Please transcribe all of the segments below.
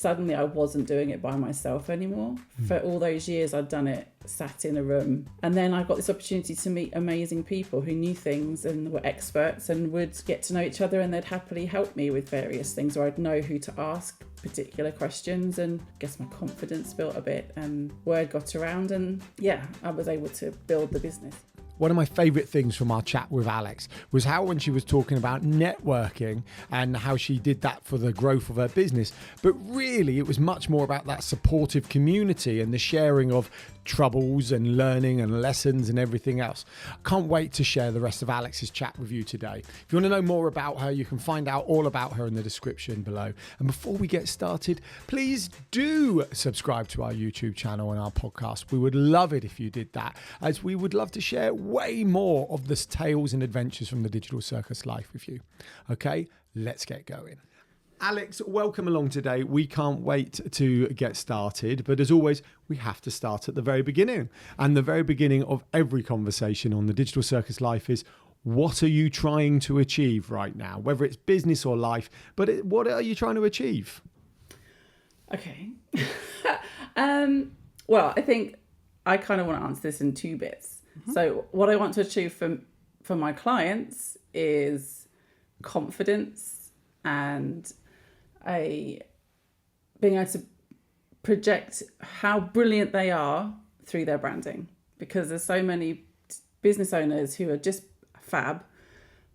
Suddenly I wasn't doing it by myself anymore. For all those years I'd done it sat in a room, and then I got this opportunity to meet amazing people who knew things and were experts and would get to know each other, and they'd happily help me with various things, or I'd know who to ask particular questions, and I guess my confidence built a bit and word got around, and I was able to build the business. One of my favourite things from our chat with Alex was how when she was talking about networking and how she did that for the growth of her business, but really it was much more about that supportive community and the sharing of troubles and learning and lessons and everything else. Can't wait to share the rest of Alex's chat with you today. If you want to know more about her, you can find out all about her in the description below. And before we get started, please do subscribe to our YouTube channel and our podcast. We would love it if you did that, as we would love to share way more of the tales and adventures from the digital circus life with you. Okay, let's get going. Alex, welcome along today. We can't wait to get started, but as always, we have to start at the very beginning. And the very beginning of every conversation on the digital circus life is, what are you trying to achieve right now? Whether it's business or life, but what are you trying to achieve? Okay. Well, I think I kind of want to answer this in two bits. Mm-hmm. So what I want to achieve for my clients is confidence and being able to project how brilliant they are through their branding, because there's so many business owners who are just fab,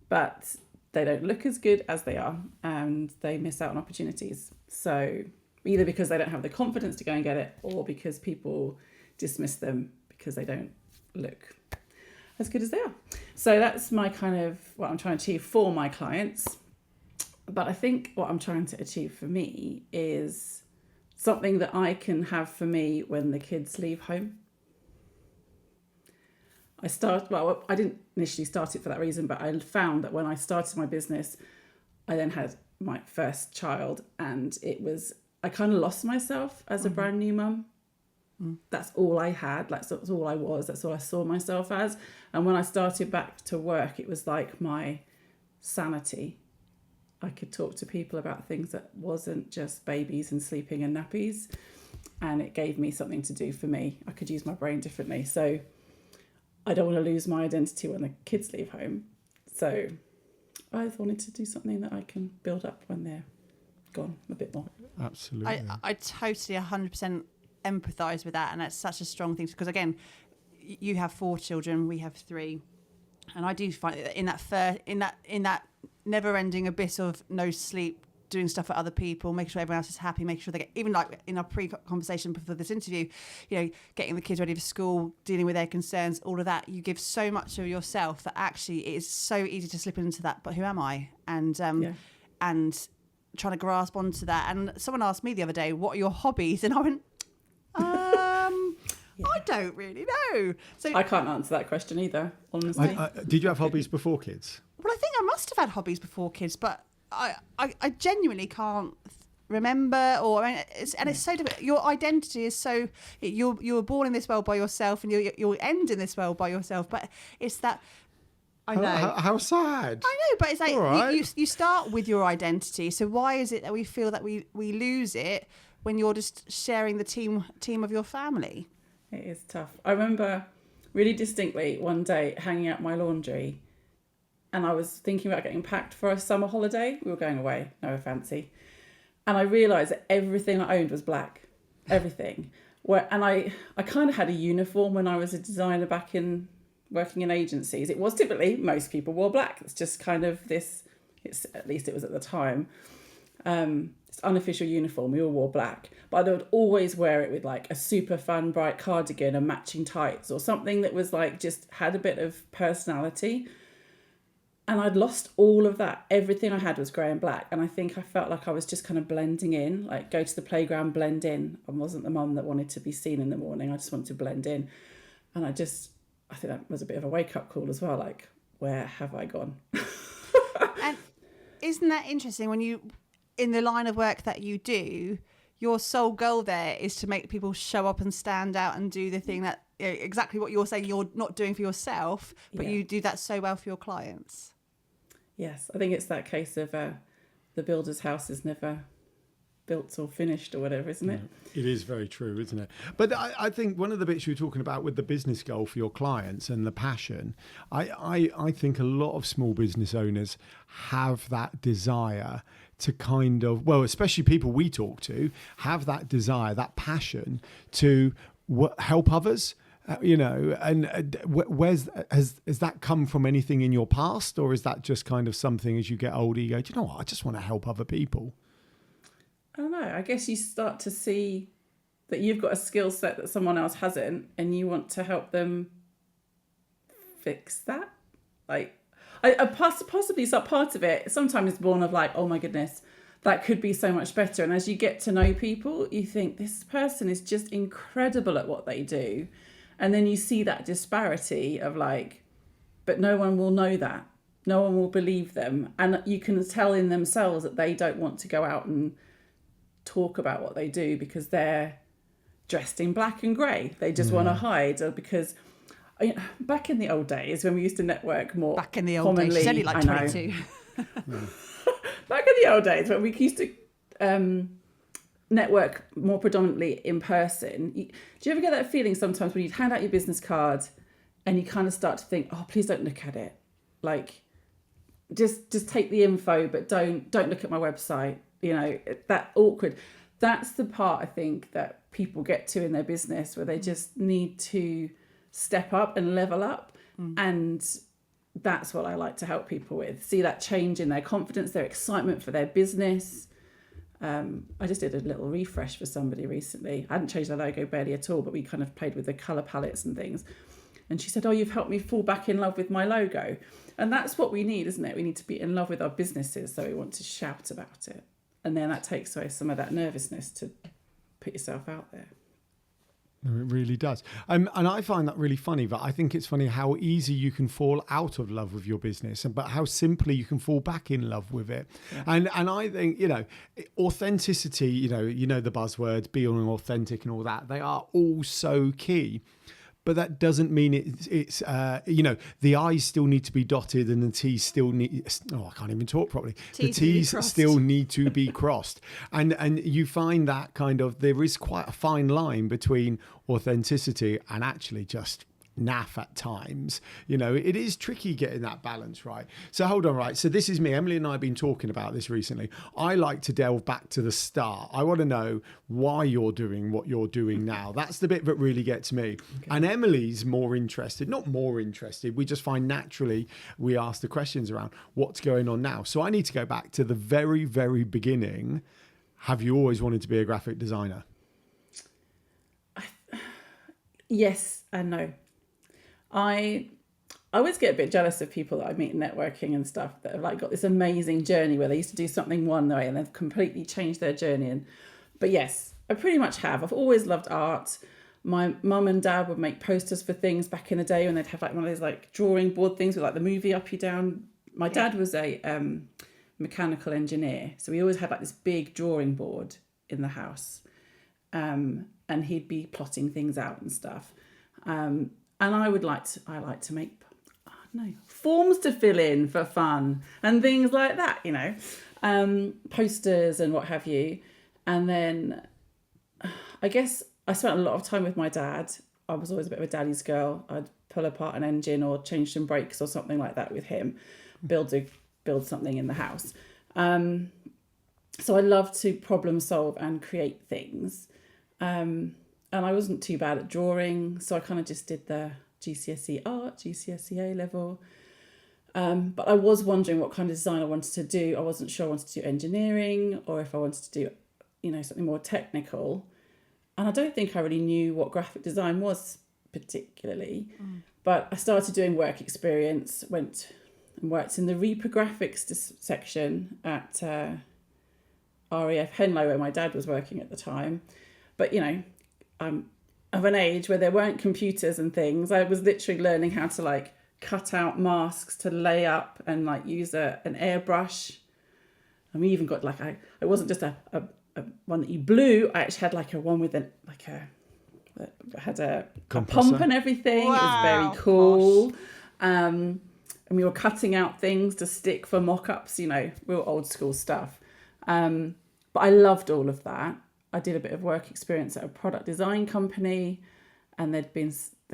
but they don't look as good as they are and they miss out on opportunities. So either because they don't have the confidence to go and get it, or because people dismiss them because they don't look as good as they are. So that's my kind of what I'm trying to achieve for my clients. But I think what I'm trying to achieve for me is something that I can have for me when the kids leave home. I didn't initially start it for that reason, but I found that when I started my business, I then had my first child, and I kind of lost myself as a brand new mum. That's all I had. That's all I was. That's all I saw myself as. And when I started back to work, it was like my sanity. I could talk to people about things that wasn't just babies and sleeping and nappies, and it gave me something to do for me. I could use my brain differently. So I don't want to lose my identity when the kids leave home. So I wanted to do something that I can build up when they're gone a bit more. Absolutely. I totally 100% empathise with that, and that's such a strong thing, because again, you have 4 children, we have 3, and I do find that in that never-ending abyss of no sleep, doing stuff for other people, making sure everyone else is happy, making sure they get, even like in our pre-conversation before this interview, getting the kids ready for school, dealing with their concerns, all of that, you give so much of yourself that actually it is so easy to slip into that, but who am I? And trying to grasp onto that. And someone asked me the other day, what are your hobbies? And I went, I don't really know. So I can't answer that question either, honestly. Did you have hobbies before kids? Well, I think I must have had hobbies before kids, but I genuinely can't remember. It's so difficult. Your identity is so, you were born in this world by yourself, and you'll end in this world by yourself. But it's that, I know. How sad. I know, but it's like right. you start with your identity. So why is it that we feel that we lose it when you're just sharing the team of your family? It is tough. I remember really distinctly one day hanging out my laundry, and I was thinking about getting packed for a summer holiday. We were going away, no fancy. And I realised that everything I owned was black. Everything. And I kind of had a uniform when I was a designer back in working in agencies. It was typically, most people wore black. It's just kind of at least it was at the time. It's unofficial uniform. We all wore black. But I would always wear it with like a super fun, bright cardigan and matching tights, or something that was like just had a bit of personality. And I'd lost all of that. Everything I had was grey and black. And I think I felt like I was just kind of blending in, like go to the playground, blend in. I wasn't the mum that wanted to be seen in the morning. I just wanted to blend in. And I think that was a bit of a wake-up call as well. Like, where have I gone? And isn't that interesting when you, in the line of work that you do, your sole goal there is to make people show up and stand out and do the thing that, exactly what you're saying you're not doing for yourself, but you do that so well for your clients. Yes, I think it's that case of the builder's house is never built or finished or whatever, isn't it? It is very true, isn't it? But I think one of the bits you were talking about with the business goal for your clients and the passion, I think a lot of small business owners have that desire to kind of, well, especially people we talk to, have that desire, that passion to help others. And has that come from anything in your past, or is that just kind of something as you get older you go, do you know what, I just want to help other people? I don't know. I guess you start to see that you've got a skill set that someone else hasn't, and you want to help them fix that. Like, possibly some part of it sometimes is born of like, oh my goodness, that could be so much better. And as you get to know people, you think this person is just incredible at what they do. And then you see that disparity of like, but no one will know that. No one will believe them. And you can tell in themselves that they don't want to go out and talk about what they do because they're dressed in black and grey. They just want to hide, or because back in the old days when we used to network more. Back in the old days, she's only like 22. Back in the old days when we used to network more predominantly in person. Do you ever get that feeling sometimes when you hand out your business card and you kind of start to think, oh, please don't look at it. Like, just take the info, but don't look at my website. That awkward. That's the part I think that people get to in their business where they just need to step up and level up. And that's what I like to help people with. See that change in their confidence, their excitement for their business. I just did a little refresh for somebody recently. I hadn't changed the logo barely at all, but we kind of played with the colour palettes and things. And she said, oh, you've helped me fall back in love with my logo. And that's what we need, isn't it? We need to be in love with our businesses, so we want to shout about it. And then that takes away some of that nervousness to put yourself out there. It really does. And I find that really funny, but I think it's funny how easy you can fall out of love with your business, but how simply you can fall back in love with it. Yeah. And I think, authenticity, the buzzwords, being authentic and all that, they are all so key. But that doesn't mean it's the I's still need to be dotted and the T's still need, I can't even talk properly. The T's still need to be crossed. And you find that kind of, there is quite a fine line between authenticity and actually just naff at times. It is tricky getting that balance right. So hold on, right? So this is me. Emily and I have been talking about this recently. I like to delve back to the start. I want to know why you're doing what you're doing now. That's the bit that really gets me. Okay. And Emily's not more interested. We just find naturally we ask the questions around what's going on now. So I need to go back to the very, very beginning. Have you always wanted to be a graphic designer? Yes and no. I always get a bit jealous of people that I meet in networking and stuff that have like got this amazing journey where they used to do something one way and they've completely changed their journey. But yes, I pretty much have. I've always loved art. My mum and dad would make posters for things back in the day when they'd have like one of those like drawing board things with like the movie up, you down. My dad was a mechanical engineer, so we always had like this big drawing board in the house, and he'd be plotting things out and stuff. And I like to make, forms to fill in for fun and things like that, posters and what have you. And then I guess I spent a lot of time with my dad. I was always a bit of a daddy's girl. I'd pull apart an engine or change some brakes or something like that with him, build something in the house. So I love to problem solve and create things. And I wasn't too bad at drawing, so I kind of just did the GCSE art, GCSE A level. But I was wondering what kind of design I wanted to do. I wasn't sure I wanted to do engineering or if I wanted to do, something more technical. And I don't think I really knew what graphic design was particularly. But I started doing work experience, went and worked in the reprographics section at RAF Henlow, where my dad was working at the time. But, I'm of an age where there weren't computers and things. I was literally learning how to like cut out masks to lay up and like use an airbrush. And we even got like it wasn't just a one that you blew. I actually had like a one with had a pump and everything. Wow. It was very cool. And we were cutting out things to stick for mock-ups. Real old school stuff. But But I loved all of that. I did a bit of work experience at a product design company, and they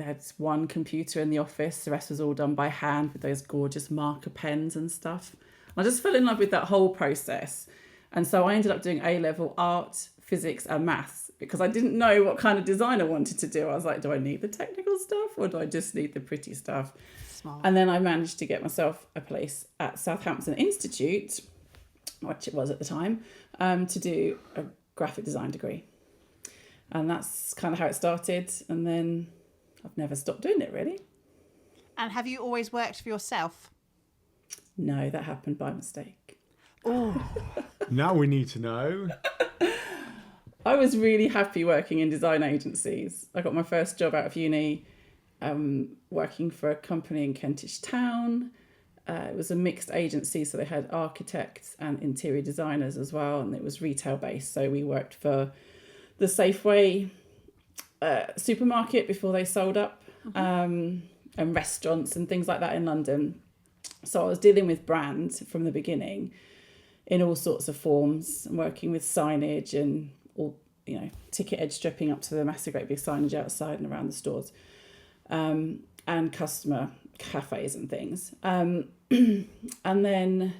had one computer in the office. The rest was all done by hand with those gorgeous marker pens and stuff. I just fell in love with that whole process. And so I ended up doing A-level art, physics and maths because I didn't know what kind of design I wanted to do. I was like, do I need the technical stuff or do I just need the pretty stuff? Smart. And then I managed to get myself a place at Southampton Institute, which it was at the time, to do a graphic design degree. And that's kind of how it started. And then I've never stopped doing it, really. And have you always worked for yourself? No, that happened by mistake. Oh, Now we need to know. I was really happy working in design agencies. I got my first job out of uni working for a company in Kentish Town. It was a mixed agency, so they had architects and interior designers as well, and it was retail based. So we worked for the Safeway supermarket before they sold up, and restaurants and things like that in London. So I was dealing with brands from the beginning in all sorts of forms, and working with signage and all, ticket edge stripping up to the massive great big signage outside and around the stores, and customer cafes and things. And then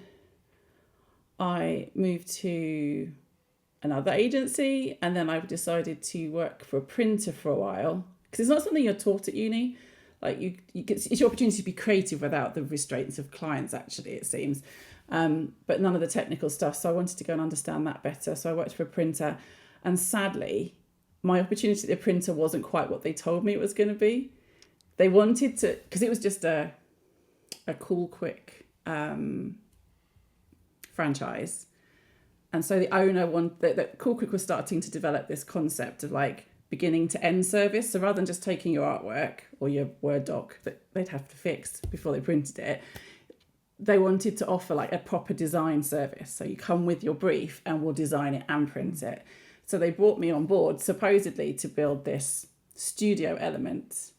I moved to another agency, and then I decided to work for a printer for a while because it's not something you're taught at uni. Like it's your opportunity to be creative without the restraints of clients, actually, it seems. But none of the technical stuff. So I wanted to go and understand that better. So I worked for a printer, and sadly, my opportunity at the printer wasn't quite what they told me it was going to be. They wanted to, because it was just a cool, quick franchise. And so the owner wanted, that Cool Quick was starting to develop this concept of like beginning to end service. So rather than just taking your artwork or your Word doc that they'd have to fix before they printed it, they wanted to offer like a proper design service. So you come with your brief and we'll design it and print it. So they brought me on board supposedly to build this studio element.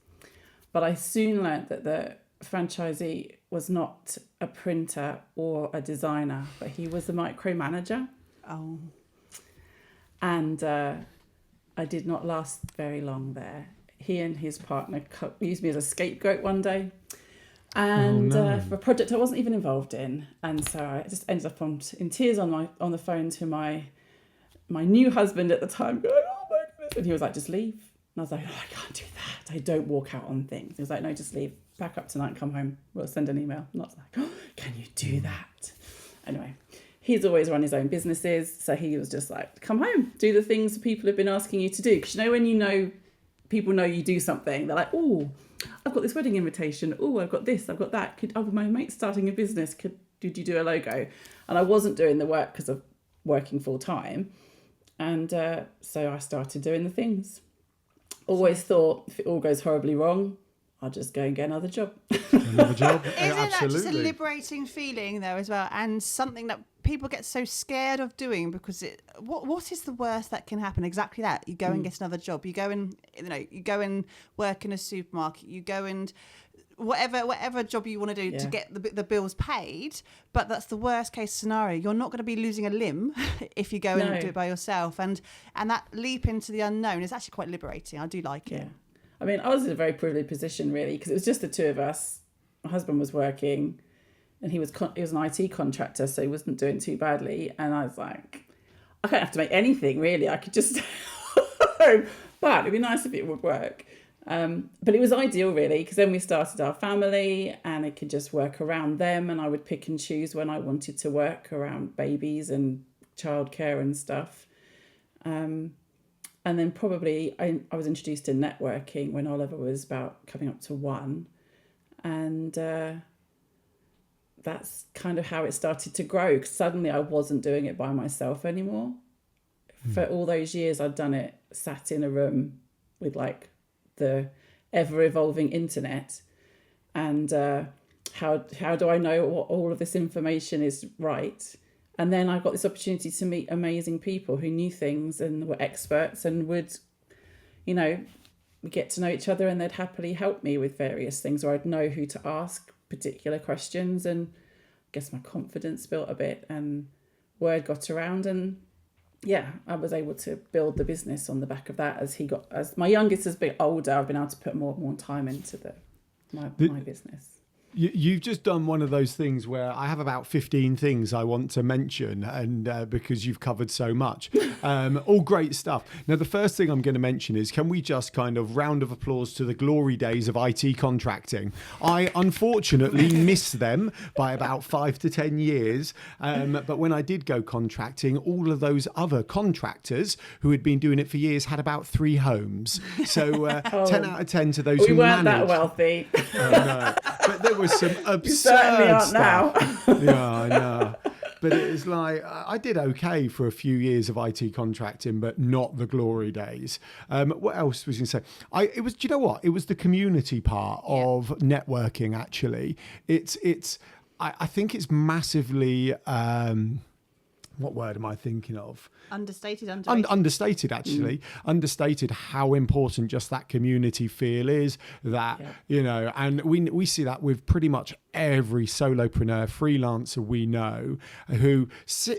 But I soon learned that the franchisee was not a printer or a designer, but he was a micromanager. oh, And I did not last very long there. He and his partner used me as a scapegoat one day, and for a project I wasn't even involved in. And so I just ended up in tears on the phone to my new husband at the time, going, "Oh my goodness!" And he was like, "Just leave." And I was like, "Oh, I can't do that. I don't walk out on things." He was like, "No, just leave. Pack up tonight and come home. We'll send an email." And I was like, "Oh, can you do that?" Anyway, he's always run his own businesses, so he was just like, "Come home, do the things people have been asking you to do." Because when people know you do something, they're like, "Oh, I've got this wedding invitation. Oh, I've got this, I've got that. My mate's starting a business. Did you do a logo?" And I wasn't doing the work because of working full time. And so I started doing the things. Always thought if it all goes horribly wrong, I'll just go and get another job. Another job? isn't that just a Absolutely. liberating feeling though as well, and something that people get so scared of doing because what is the worst that can happen? Exactly that. You go and get another job. You go and work in a supermarket. You go and whatever job you want to do to get the bills paid. But that's the worst case scenario. You're not going to be losing a limb if you go and do it by yourself. And that leap into the unknown is actually quite liberating. I do like it. Yeah. I mean, I was in a very privileged position, really, because it was just the two of us. My husband was working, and he was an IT contractor, so he wasn't doing too badly. And I was like, I don't have to make anything, really. I could just stay home. But it'd be nice if it would work. But it was ideal, really, because then we started our family, and it could just work around them. And I would pick and choose when I wanted to work around babies and childcare and stuff. And then probably I was introduced to networking when Oliver was about coming up to 1. And that's kind of how it started to grow. Because suddenly I wasn't doing it by myself anymore. For all those years I'd done it sat in a room with like the ever-evolving internet. And how do I know what all of this information is right? And then I got this opportunity to meet amazing people who knew things and were experts and would, get to know each other, and they'd happily help me with various things, or I'd know who to ask particular questions. And I guess my confidence built a bit, and word got around, and yeah, I was able to build the business on the back of that. As my youngest has been older, I've been able to put more time into my business. You've just done one of those things where I have about 15 things I want to mention, and because you've covered so much, all great stuff. Now, the first thing I'm going to mention is, can we just kind of round of applause to the glory days of IT contracting? I unfortunately missed them by about 5 to 10 years. But when I did go contracting, all of those other contractors who had been doing it for years had about 3 homes. So 10 out of 10 to those who weren't managed. that wealthy. No. But there was some absurd certainly aren't stuff. Yeah, I know. But it was like, I did okay for a few years of IT contracting, but not the glory days. What else was you going to say? Do you know what? It was the community part of networking, actually. I think it's massively, what word am I thinking of? Understated, understated, actually. Understated how important just that community feel is. That, and we see that with pretty much every solopreneur, freelancer we know who,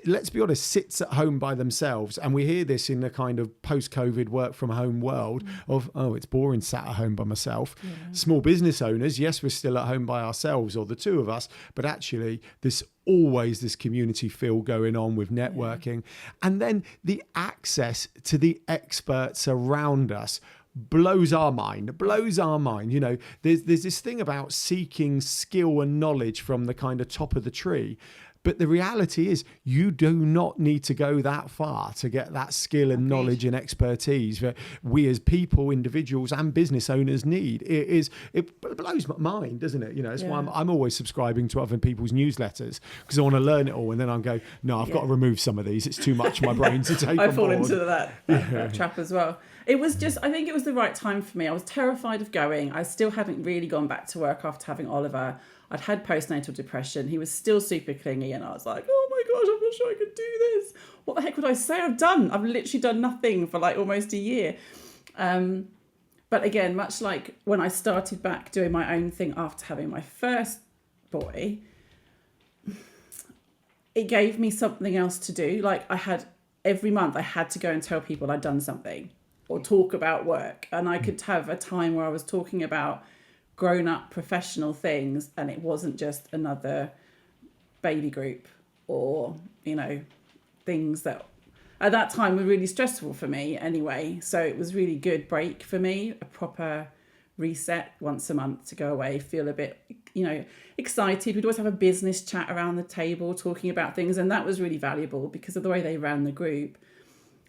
let's be honest, sits at home by themselves. And we hear this in the kind of post-COVID work from home world of, it's boring sat at home by myself. Yeah. Small business owners, yes, we're still at home by ourselves, or the two of us, but actually always this community feel going on with networking. And then the access to the experts around us blows our mind. There's this thing about seeking skill and knowledge from the kind of top of the tree. But the reality is, you do not need to go that far to get that skill and knowledge and expertise that we as people, individuals and business owners need. It blows my mind, doesn't it? That's why I'm always subscribing to other people's newsletters, because I want to learn it all. And then I'll go, no, I've got to remove some of these. It's too much for my brain to take I on fall board. into that trap as well. It was just, I think it was the right time for me. I was terrified of going. I still hadn't really gone back to work after having Oliver. I'd had postnatal depression. He was still super clingy, and I was like, oh my gosh, I'm not sure I could do this. What the heck would I say I've done? I've literally done nothing for like almost a year. But again, much like when I started back doing my own thing after having my first boy, it gave me something else to do. Like every month I had to go and tell people I'd done something or talk about work. And I could have a time where I was talking about grown-up professional things, and it wasn't just another baby group or things that at that time were really stressful for me anyway. So it was really good break for me, a proper reset once a month to go away, feel a bit excited. We'd always have a business chat around the table talking about things, and that was really valuable because of the way they ran the group.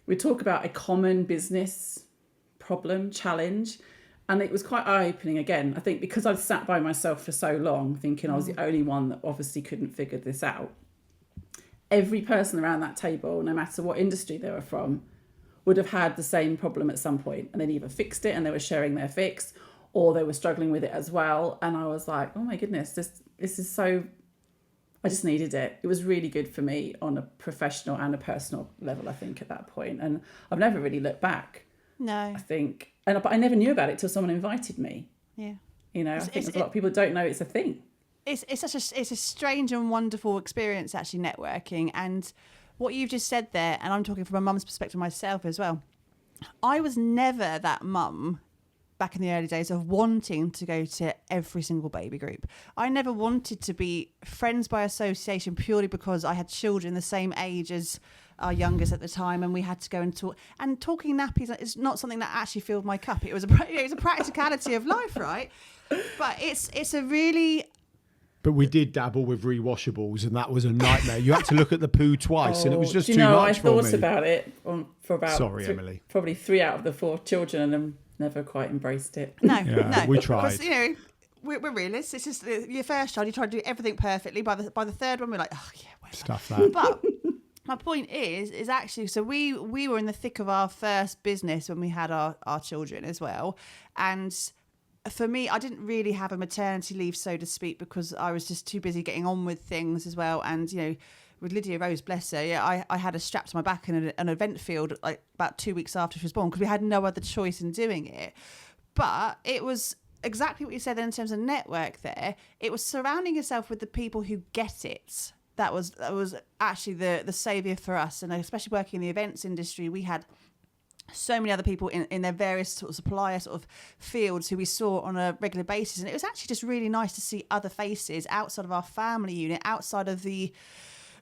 We'd talk about a common business problem, challenge. And it was quite eye-opening again, I think, because I'd sat by myself for so long thinking I was the only one that obviously couldn't figure this out. Every person around that table, no matter what industry they were from, would have had the same problem at some point, and they'd either fixed it and they were sharing their fix, or they were struggling with it as well. And I was like, oh my goodness, this is so... I just needed it. It was really good for me on a professional and a personal level, I think, at that point. And I've never really looked back. No. I think... But I never knew about it till someone invited me. Yeah. I think there's a lot of people don't know it's a thing. It's a strange and wonderful experience, actually, networking. And what you've just said there, and I'm talking from a mum's perspective myself as well. I was never that mum back in the early days of wanting to go to every single baby group. I never wanted to be friends by association purely because I had children the same age as our youngest at the time, and we had to go and talk. And talking nappies is not something that actually filled my cup. It was a practicality of life, right? But it's a really... But we did dabble with rewashables, and that was a nightmare. You had to look at the poo twice, and it was just too much for me. I thought about it for about Emily. Probably 3 out of the 4 children, and never quite embraced it. No, we tried. Because, we're realists. It's just your first child. You try to do everything perfectly. By the third one, we're like, oh yeah, whatever. Stuff that. But my point is actually, so we were in the thick of our first business when we had our children as well, and for me, I didn't really have a maternity leave, so to speak, because I was just too busy getting on with things as well. And, with Lydia Rose, bless her, I had her strapped to my back in an event field like about 2 weeks after she was born because we had no other choice in doing it. But it was exactly what you said in terms of network there. It was surrounding yourself with the people who get it. that was actually the saviour for us. And especially working in the events industry, we had so many other people in their various sort of supplier sort of fields who we saw on a regular basis. And it was actually just really nice to see other faces outside of our family unit, outside of the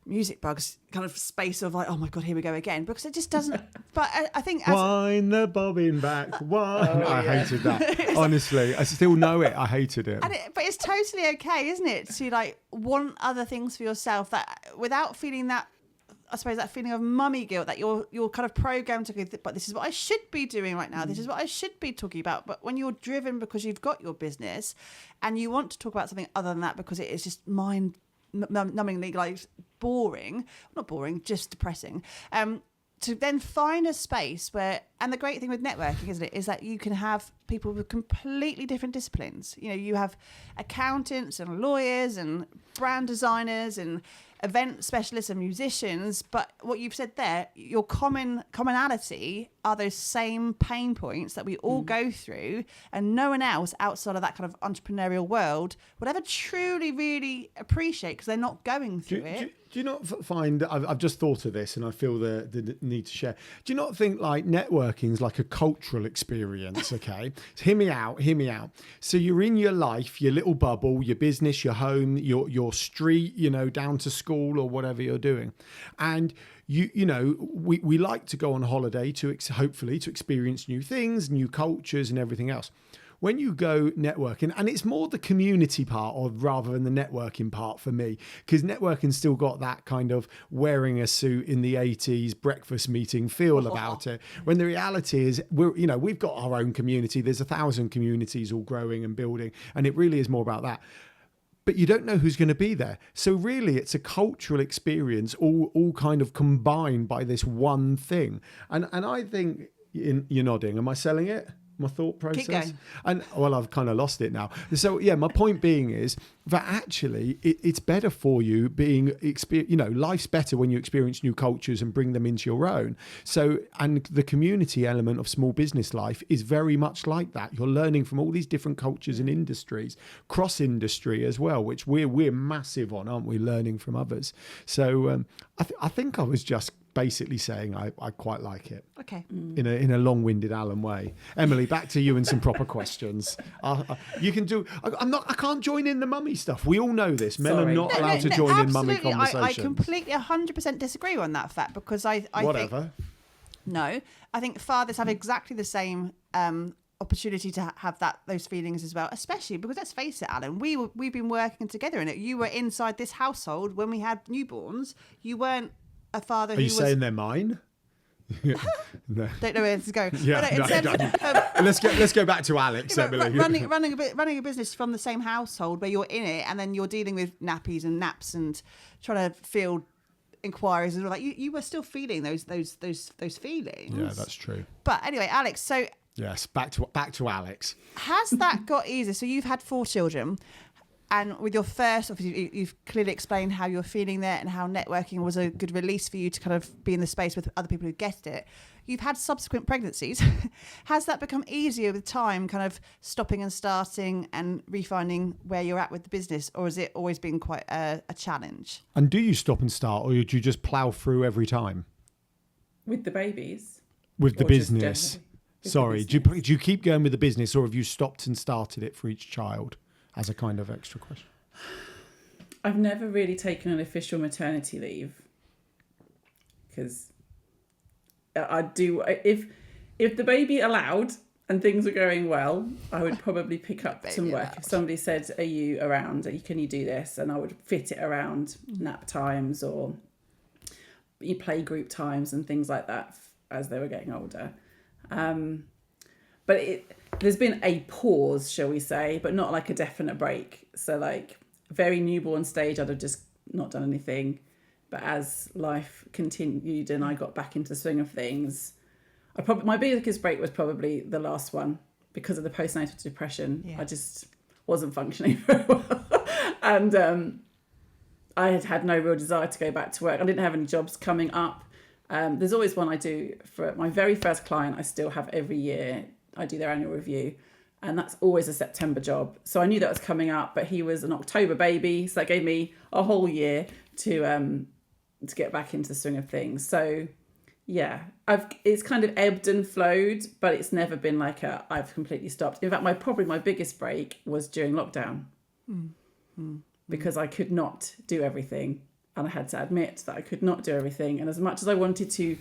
music bugs kind of space of like, oh my God, here we go again, because it just doesn't. But I think wind the bobbin back, I hated that. Honestly, I still know it. I hated it. But it's totally okay, isn't it, to like want other things for yourself that without feeling that, I suppose, that feeling of mummy guilt that you're kind of programmed to go, but this is what I should be doing right now. This is what I should be talking about. But when you're driven because you've got your business and you want to talk about something other than that because it is just mind-numbingly like not boring, just depressing. To then find a space where, and the great thing with networking, isn't it, is that you can have people with completely different disciplines. You know, you have accountants and lawyers and brand designers and event specialists and musicians, but what you've said there, your commonality are those same pain points that we all go through, and no one else outside of that kind of entrepreneurial world would ever truly really appreciate, because they're not going through it. Do you not find, I've just thought of this and I feel the need to share. Do you not think like networking is like a cultural experience, okay? So hear me out. So you're in your life, your little bubble, your business, your home, your street, you know, down to school or whatever you're doing. And you know, we like to go on holiday hopefully to experience new things, new cultures and everything else. When you go networking, and it's more the community part rather than the networking part for me, because networking still got that kind of wearing a suit in the 80s breakfast meeting feel about it. When the reality is, we've got our own community. There's 1,000 communities all growing and building, and it really is more about that. But you don't know who's going to be there. So really, it's a cultural experience, all kind of combined by this one thing. And I think, you're nodding, am I selling it? My thought process? Keep going. And well, I've kind of lost it now. So yeah, my point being is that actually it's better for you life's better when you experience new cultures and bring them into your own. So, and the community element of small business life is very much like that. You're learning from all these different cultures and industries, cross industry as well, which we're massive on, aren't we? Learning from others. So I think I was just basically saying I quite like it. Okay. In a long-winded Alan way. Emily, back to you and some proper questions. You can do. I can't join in the mummy stuff. We all know this. Men are not allowed to join in mummy conversations. I completely 100% disagree on that fact, because I whatever. No, I think fathers have exactly the same opportunity to have those feelings as well, especially because, let's face it, Alan, we've been working together in it. You were inside this household when we had newborns. You weren't a father who was... Are you saying they're mine? No. Don't know where this is going. Yeah, let's go back to Alex. Emily. Running a business from the same household where you're in it, and then you're dealing with nappies and naps and trying to field inquiries and all that. You were still feeling those feelings. Yeah, that's true. But anyway, Alex. So yes, back to Alex. Has that got easier? So you've had 4 children. And with your first, obviously, you've clearly explained how you're feeling there and how networking was a good release for you to kind of be in the space with other people who get it. You've had subsequent pregnancies. Has that become easier with time, kind of stopping and starting and refinding where you're at with the business? Or has it always been quite a challenge? And do you stop and start, or do you just plough through every time? With the babies? With the business? Sorry, do you keep going with the business, or have you stopped and started it for each child? As a kind of extra question. I've never really taken an official maternity leave, because I do. If the baby allowed and things were going well, I would probably pick up some work. If somebody said, "Are you around? Can you do this?" and I would fit it around nap times or play group times and things like that as they were getting older. But there's been a pause, shall we say, but not like a definite break. So like very newborn stage, I'd have just not done anything. But as life continued and I got back into the swing of things, my biggest break was probably the last one, because of the postnatal depression. Yeah. I just wasn't functioning very well. And I had no real desire to go back to work. I didn't have any jobs coming up. There's always one I do for my very first client. I still have every year. I do their annual review. and that's always a September job. So I knew that was coming up, but he was an October baby, so that gave me a whole year to get back into the swing of things. So yeah, it's kind of ebbed and flowed, but it's never been like I've completely stopped. In fact, my biggest break was during lockdown, because I could not do everything, and I had to admit that I could not do everything. And as much as I wanted to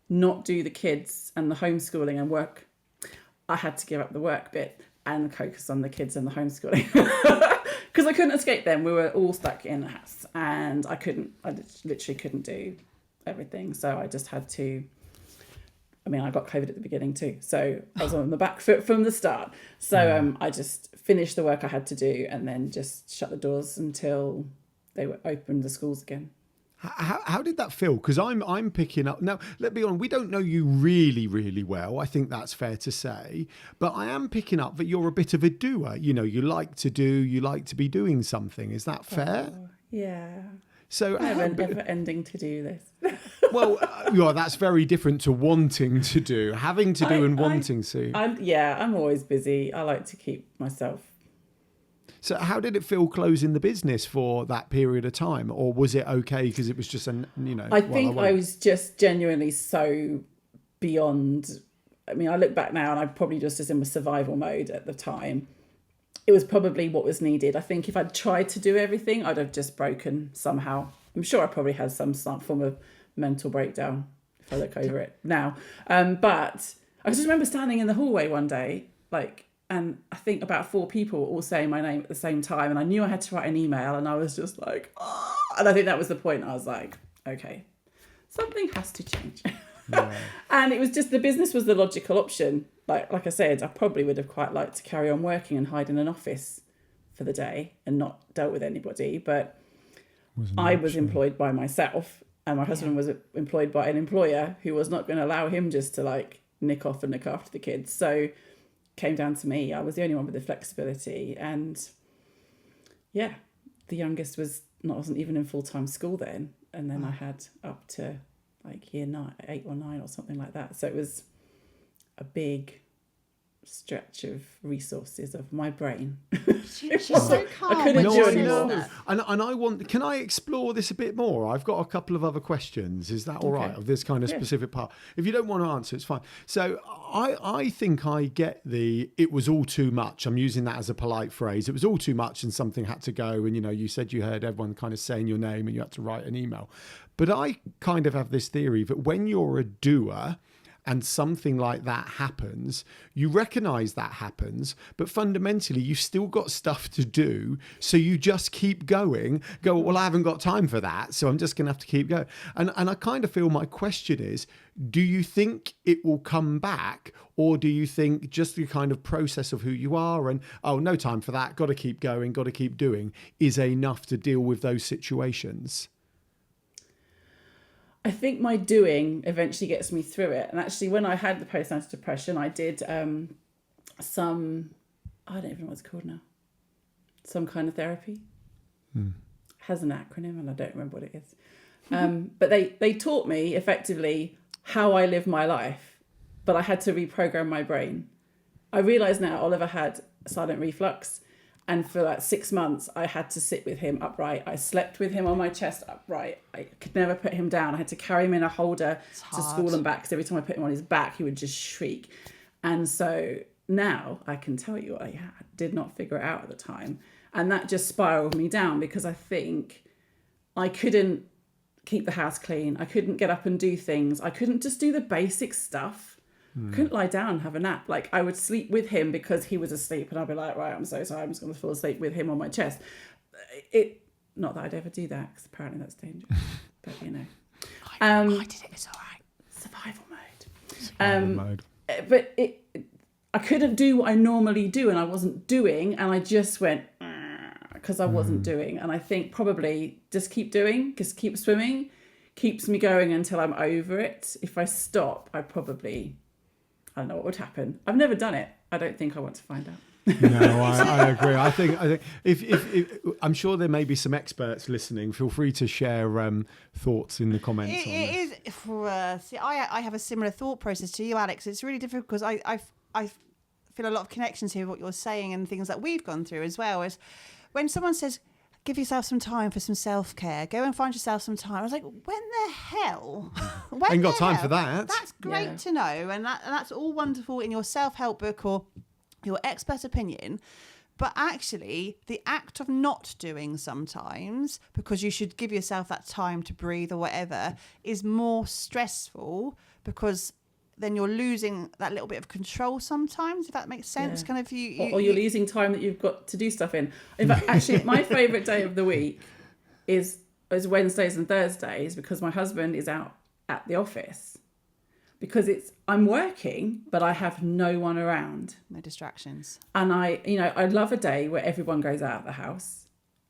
not do the kids and the homeschooling and work, I had to give up the work bit and focus on the kids and the homeschooling, because I couldn't escape them. We were all stuck in the house, and I literally couldn't do everything. So I just had to, I got COVID at the beginning too, so I was on the back foot from the start. So I just finished the work I had to do, and then just shut the doors until they were opened, the schools again. How did that feel? Because I'm picking up now. Let's be honest, we don't know you really, really well. I think that's fair to say. But I am picking up that you're a bit of a doer. You know, you like to be doing something. Is that fair? Oh, yeah. So never ending to do this. Well, that's very different to wanting to do, having to do, and wanting to. I'm always busy. I like to keep myself. So how did it feel closing the business for that period of time? Or was it okay because it was just I think I was just genuinely so beyond. I look back now and I probably just was in survival mode at the time. It was probably what was needed. I think if I'd tried to do everything, I'd have just broken somehow. I'm sure I probably had some form of mental breakdown if I look over it now. But I just remember standing in the hallway one day, and I think about 4 people were all saying my name at the same time. And I knew I had to write an email, and I was just like, oh. And I think that was the point. I was like, okay, something has to change. Yeah. And it was just, the business was the logical option. Like I said, I probably would have quite liked to carry on working and hide in an office for the day and not dealt with anybody. But I was employed by myself, and my husband was employed by an employer who was not going to allow him just to nick off and look after the kids. So came down to me. I was the only one with the flexibility, and the youngest wasn't even in full-time school then, and then I had up to year 8 or 9 or something like that. So it was a big stretch of resources of my brain. She's so calm. I couldn't do anymore. And can I explore this a bit more? I've got a couple of other questions. Is that all right? Of this kind of specific part. If you don't want to answer, it's fine. So I think I get it was all too much. I'm using that as a polite phrase. It was all too much and something had to go. And, you said you heard everyone kind of saying your name and you had to write an email. But I kind of have this theory that when you're a doer, and something like that happens, you recognize that happens, but fundamentally you've still got stuff to do. So you just keep going, well, I haven't got time for that, so I'm just going to have to keep going. And I kind of feel my question is, do you think it will come back, or do you think just the kind of process of who you are and, no time for that, got to keep going, got to keep doing, is enough to deal with those situations? I think my doing eventually gets me through it. And actually, when I had the postnatal depression, I did some, I don't even know what it's called now, some kind of therapy. Has an acronym and I don't remember what it is. But they taught me effectively how I live my life, but I had to reprogram my brain. I realise now Oliver had silent reflux, and for 6 months I had to sit with him upright. I slept with him on my chest upright. I could never put him down. I had to carry him in a holder to school and back, because every time I put him on his back he would just shriek. And so now I can tell you I did not figure it out at the time, and that just spiraled me down, because I think I couldn't keep the house clean. I couldn't get up and do things. I couldn't just do the basic stuff. Couldn't lie down and have a nap. I would sleep with him because he was asleep, and I'd be like, right, I'm so sorry, I'm just going to fall asleep with him on my chest. Not that I'd ever do that, because apparently that's dangerous. But I did it. It's all right. Survival mode. But I couldn't do what I normally do, and I wasn't doing, and I just went because I wasn't doing. And I think probably just keep doing, just keep swimming, keeps me going until I'm over it. If I stop, I don't know what would happen. I've never done it. I don't think I want to find out. No, I agree. I think if I'm sure there may be some experts listening. Feel free to share thoughts in the comments. I have a similar thought process to you, Alex. It's really difficult because I feel a lot of connections here with what you're saying and things that we've gone through as well. Is when someone says, give yourself some time for some self-care, go and find yourself some time. I was like, when the hell? When Ain't got the time hell? for that. That's great Yeah. to know. And that's all wonderful in your self-help book or your expert opinion. But actually, the act of not doing sometimes, because you should give yourself that time to breathe or whatever, is more stressful because then you're losing that little bit of control sometimes, if that makes sense. Yeah. Kind of Or you're losing time that you've got to do stuff in. In fact, actually, my favourite day of the week is Wednesdays and Thursdays because my husband is out at the office. Because I'm working, but I have no one around. no distractions. And I love a day where everyone goes out of the house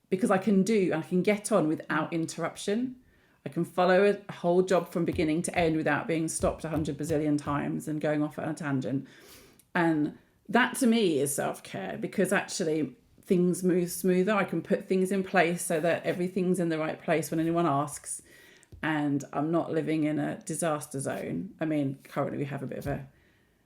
because I can get on without interruption. I can follow a whole job from beginning to end without being stopped 100 bazillion times and going off on a tangent. And that to me is self-care because actually things move smoother. I can put things in place so that everything's in the right place when anyone asks. And I'm not living in a disaster zone. I mean, currently we have a bit of a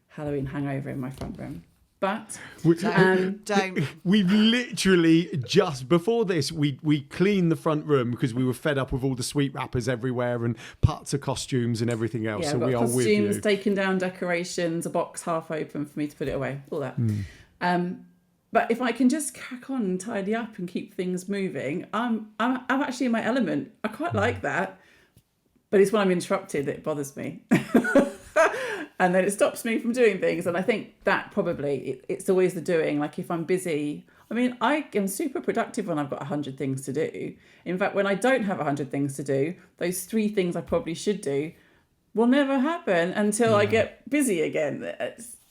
Halloween hangover in my front room. But Don't. We've literally just before this, we cleaned the front room because we were fed up with all the sweet wrappers everywhere and parts of costumes and everything else. yeah, So I've we got are with you. costumes, taken down decorations, a box half open for me to put it away, all that. But if I can just crack on and tidy up and keep things moving, I'm actually in my element. I quite like that. But it's when I'm interrupted that it bothers me. And then it stops me from doing things. And I think that probably, it's always the doing. Like if I'm busy, I mean, I am super productive when I've got 100 things to do. In fact, when I don't have 100 things to do, those 3 things I probably should do will never happen until I get busy again.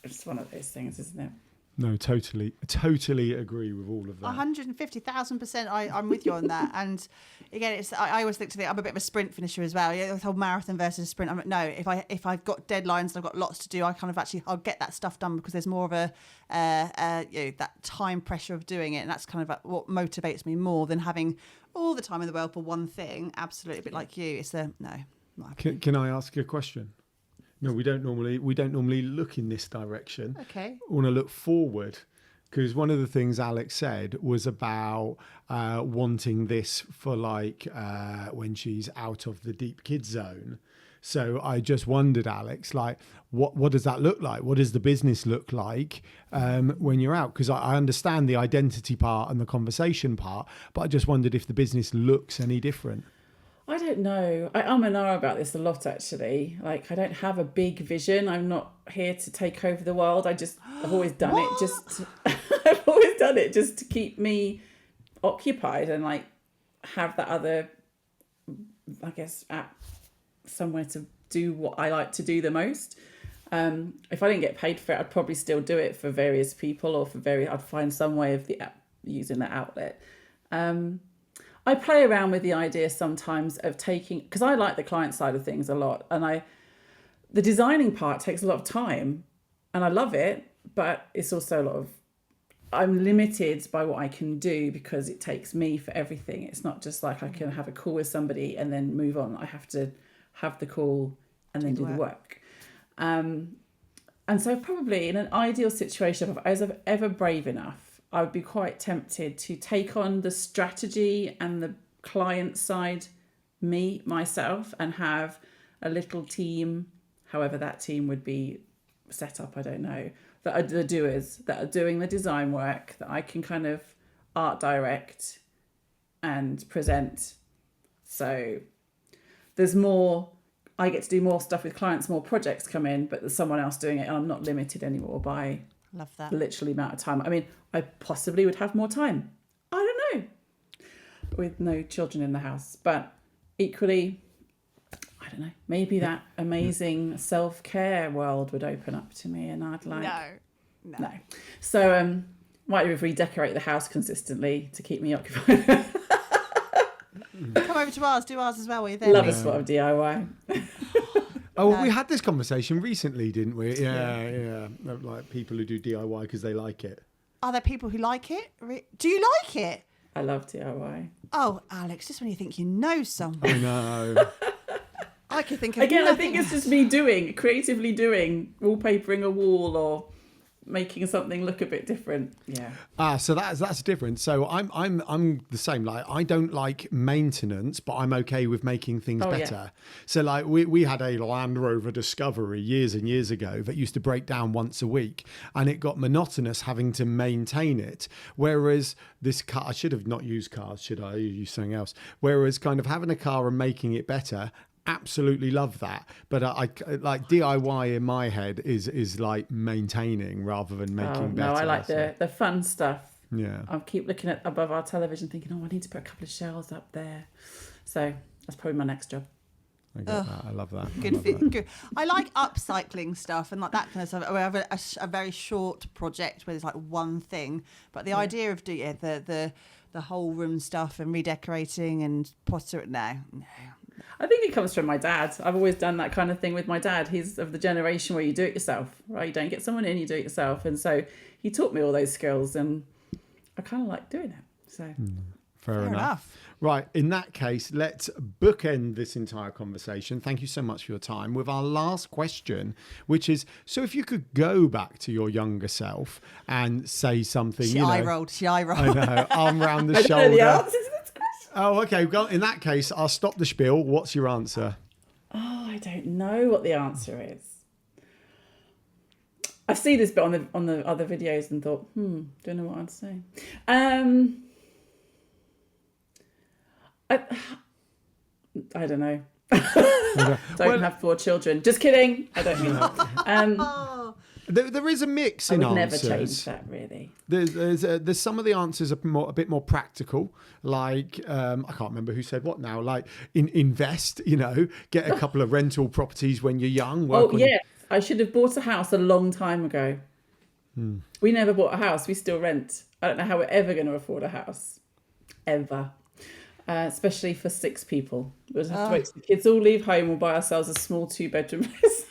It's one of those things, isn't it? No, totally agree with all of that. 150,000%. I'm with you on that. And again, I always think I'm a bit of a sprint finisher as well. The whole marathon versus sprint. I'm like, no, if I've got deadlines and I've got lots to do, I'll get that stuff done because there's more of a that time pressure of doing it, and that's kind of like what motivates me more than having all the time in the world for one thing. Absolutely, a bit like you. It's no, not happening. Can I ask you a question? No, we don't normally look in this direction. Okay. We want to look forward because one of the things Alex said was about wanting this for when she's out of the deep kids zone. So I just wondered, Alex, what does that look like? What does the business look like when you're out? Because I understand the identity part and the conversation part, but I just wondered if the business looks any different. I don't know. I'm and ah about this a lot, actually. Like, I don't have a big vision. I'm not here to take over the world. I've always done it. I've always done it just to keep me occupied and have that other, I guess, somewhere to do what I like to do the most. If I didn't get paid for it, I'd probably still do it for various people or I'd find some way of using that outlet. I play around with the idea sometimes of because I like the client side of things a lot, and the designing part takes a lot of time, and I love it, but it's also a lot of, I'm limited by what I can do because it takes me for everything. It's not just like I can have a call with somebody and then move on. I have to have the call and then do the work. And so probably in an ideal situation, if I was ever brave enough, I would be quite tempted to take on the strategy and the client side, myself, and have a little team, however that team would be set up, I don't know, that are the doers, that are doing the design work, that I can kind of art direct and present. So there's more, I get to do more stuff with clients, more projects come in, but there's someone else doing it, and I'm not limited anymore by Love that. literally amount of time. I mean, I possibly would have more time. I don't know. With no children in the house. But equally, I don't know. Maybe that amazing self-care world would open up to me and I'd No. So, might if we decorate the house consistently to keep me occupied. Come over to ours, do ours as well. While you're there. Love a spot of DIY. Oh, well, we had this conversation recently, didn't we? Yeah. Like people who do DIY because they like it. Are there people who like it? Do you like it? I love DIY. Oh, Alex, just when you think you know someone. I know. I could think of Again, I nothing think it's else. just me creatively doing, wallpapering a wall or making something look a bit different. Yeah. So that's different. So I'm the same. Like, I don't like maintenance, but I'm okay with making things Oh, yeah. better. So like we had a Land Rover Discovery years and years ago that used to break down once a week, and it got monotonous having to maintain it. Whereas this car, I should have not used cars, should I? Use something else. Whereas kind of having a car and making it better, absolutely love that. But I like DIY in my head is like maintaining rather than making better. No, I like So, the fun stuff. yeah. I keep looking at above our television thinking, I need to put a couple of shelves up there. So that's probably my next job. I get that. I love that. Good. I like upcycling stuff and like that kind of stuff. We have a very short project where there's like one thing, but the idea of doing the whole room stuff and redecorating and pottery, no. I think it comes from my dad. I've always done that kind of thing with my dad. He's of the generation where you do it yourself, right? You don't get someone in, you do it yourself. And so he taught me all those skills, and I kind of like doing it. So Fair enough. Right. In that case, let's bookend this entire conversation. Thank you so much for your time with our last question, which is, so if you could go back to your younger self and say something, She eye rolled. I know, arm round the I don't know the shoulder. answer to this question. Oh, okay. Well, in that case, I'll stop the spiel. What's your answer? Oh, I don't know what the answer is. I've seen this bit on the other videos and thought, don't know what I'd say. I don't know. Don't have 4 children. Just kidding. I don't mean that. There is a mix I in would answers. never change that, really. There's some of the answers are a bit more practical. Like I can't remember who said what now. Like invest, get a couple of rental properties when you're young. I should have bought a house a long time ago. We never bought a house. We still rent. I don't know how we're ever going to afford a house, ever. Especially for 6 people. We'll have to wait till the kids all leave home. We'll buy ourselves a small 2-bedroom place.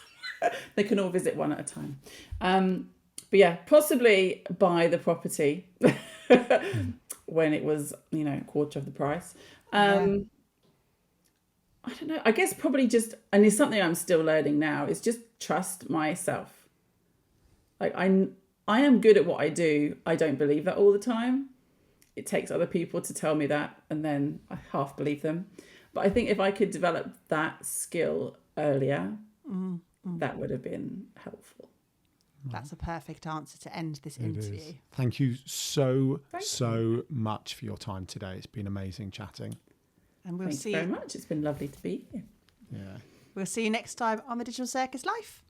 They can all visit one at a time. But yeah, possibly buy the property when it was, quarter of the price. I don't know. I guess probably just, and it's something I'm still learning now, is just trust myself. Like I am good at what I do. I don't believe that all the time. It takes other people to tell me that, and then I half believe them. But I think if I could develop that skill earlier, that would have been helpful. That's a perfect answer to end this interview. Is. Thank you so much for your time today. It's been amazing chatting. And we'll Thanks see very much. It's been lovely to be here. Yeah. We'll see you next time on the Digital Circus Life.